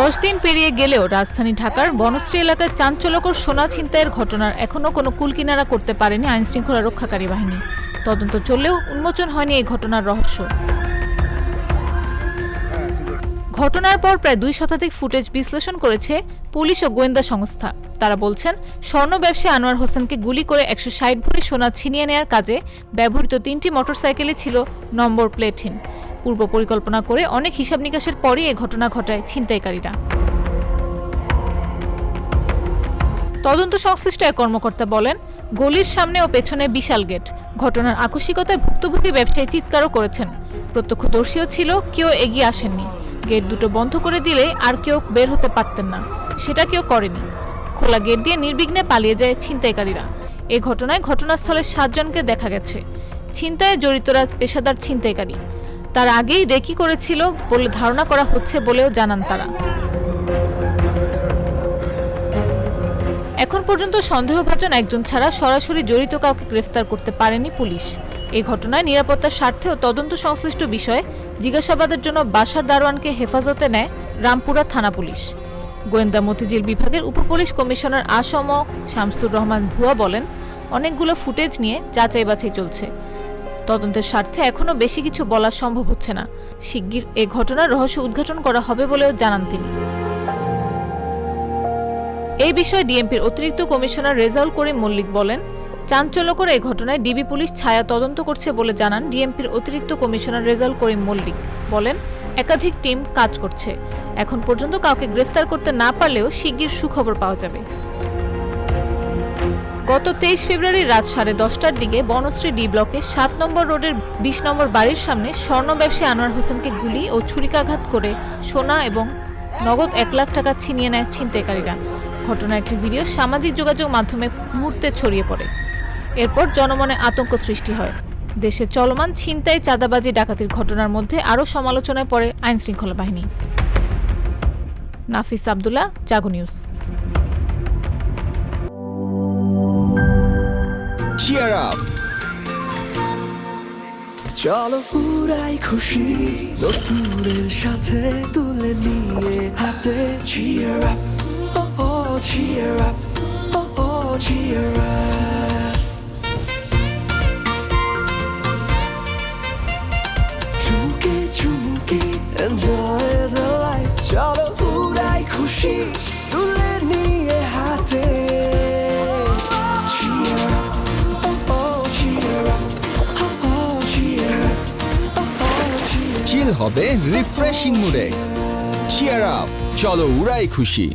10 দিন পেরিয়ে গেলেও রাজধানী ঢাকার বনশ্রী এলাকায় চাঞ্চল্যকর সোনা ছিনতাইয়ের ঘটনার এখনও কোনো কুলকিনারা করতে পারেনি আইনশৃঙ্খলা রক্ষাকারী বাহিনী। তদন্ত চললেও উন্মোচন হয়নি এই ঘটনার রহস্য। ঘটনার পর প্রায় 2 শতাধিক ফুটেজ বিশ্লেষণ করেছে পুলিশ ও গোয়েন্দা সংস্থা। তারা বলছেন, স্বর্ণ ব্যবসায়ী আনোয়ার হোসেনকে গুলি করে 160 ভরি সোনা ছিনিয়ে নেওয়ার কাজে ব্যবহৃত 3টি মোটরসাইকেলে ছিল নম্বর প্লেটহীন। পূর্ব পরিকল্পনা করে অনেক হিসাব নিকাশের পরই এই ঘটনা ঘটায় ছিনতাইকারীরা। তদন্ত সংশ্লিষ্ট এক কর্মকর্তা বলেন, গলির সামনে ও পেছনে বিশাল গেট। ঘটনার আকস্মিকতায় ভুক্তভোগী ব্যবসায়ী চিৎকারও করেছেন। প্রত্যক্ষদর্শীও ছিল, কেউ এগিয়ে আসেননি। গেট দুটো বন্ধ করে দিলে আর কেউ বের হতে পারতেন না, সেটা কেউ করেনি। খোলা গেট দিয়ে নির্বিঘ্নে পালিয়ে যায় ছিনতাইকারীরা। এই ঘটনায় ঘটনাস্থলে 7 জনকে দেখা গেছে। ছিনতাইয়ে জড়িতরা পেশাদার ছিনতাইকারী। তার আগেই রেকি করেছিল বলে ধারণা করা হচ্ছে বলেও জানান তারা। এখন পর্যন্ত সন্দেহভাজন একজন ছাড়া সরাসরি জড়িত কাউকে গ্রেফতার করতে পারেনি পুলিশ। এই ঘটনায় নিরাপত্তার স্বার্থে ও তদন্ত সংশ্লিষ্ট বিষয়ে জিজ্ঞাসাবাদের জন্য বাসার দারোয়ানকে হেফাজতে নেয় রামপুরা থানা পুলিশ। গোয়েন্দা মতিঝিল বিভাগের উপপুলিশ কমিশনার আসম শামসুর রহমান ভুয়া বলেন, অনেকগুলো ফুটেজ নিয়ে যাচাই বাছাই চলছে। তদন্তের স্বার্থে এখনও বেশি কিছু বলা সম্ভব হচ্ছে না। শিগগির এই ঘটনার রহস্য উদ্ঘাটন করা হবে বলেও জানান তিনি। এই বিষয়ে ডিএমপির অতিরিক্ত কমিশনার রেজাউল করিম মল্লিক বলেন, চাঞ্চল্যকর এই ঘটনায় ডিবি পুলিশ ছায়া তদন্ত করছে বলে জানান ডিএমপির অতিরিক্ত কমিশনার রেজাউল করিম মল্লিক। বলেন, একাধিক টিম কাজ করছে। এখন পর্যন্ত কাউকে গ্রেফতার করতে না পারলেও শিগগির সুখবর পাওয়া যাবে। গত 23 ফেব্রুয়ারি রাত 10:30টার দিকে বনশ্রী ডি ব্লকে 7 নম্বর রোডের 20 নম্বর বাড়ির সামনে স্বর্ণ ব্যবসায়ী আনোয়ার হোসেনকে গুলি ও ছুরিকাঘাত করে সোনা এবং নগদ 1 লাখ টাকা ছিনিয়ে নেয় ছিনতাইকারীরা। ঘটনার একটি ভিডিও সামাজিক যোগাযোগ মাধ্যমে মুহূর্তে ছড়িয়ে পড়ে। এরপর জনমনে আতঙ্ক সৃষ্টি হয়। দেশে চলমান ছিনতাই, চাঁদাবাজি, ডাকাতির ঘটনার মধ্যে আরও সমালোচনায় পড়ে আইনশৃঙ্খলা বাহিনী। নাফিস আব্দুল্লাহ, জাগো নিউজ। Cheer up! চলো পুরাই খুশি নতুনের সাথে তুলে নিয়ে হাতে Cheer up! Oh oh cheer up! Oh oh cheer up! চুমুকে চুমুকে enjoy the life চলো পুরাই খুশি তুলে নিয়ে হাতে Cheer up! চিল হবে রিফ্রেশিং মুডে। চিয়ার আপ, চলো উড়াই খুশি।